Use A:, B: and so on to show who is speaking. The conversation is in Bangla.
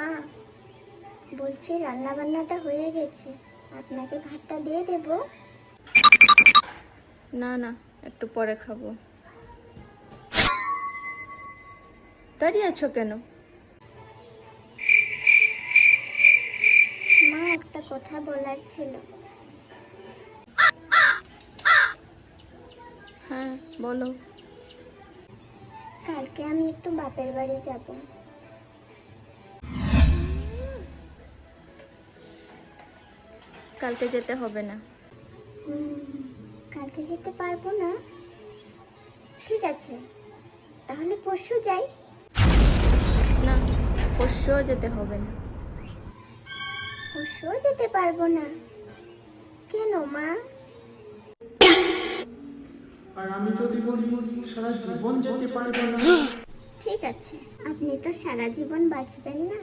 A: মা, বলছি রান্না বান্নাটা হয়ে গেছে, আপনাকে ভাতটা দিয়ে দেব?
B: না না, একটু পরে খাবো। দাঁড়িয়ে আছো কেন?
A: মা, একটা কথা বলার ছিল।
B: হ্যাঁ বলো।
A: কালকে আমি একটু বাপের বাড়ি যাব।
B: কালকে যেতে হবে না।
A: কালকে যেতে পারবো না? ঠিক আছে, তাহলে পরশু যাই।
B: না, পরশুও যেতে হবে না।
A: পরশুও যেতে পারবো না? কেন মা?
C: আর আমি যদি বলি সারা জীবন যেতে পারবো না?
A: ঠিক আছে, আপনি তো সারা জীবন বাঁচবেন না।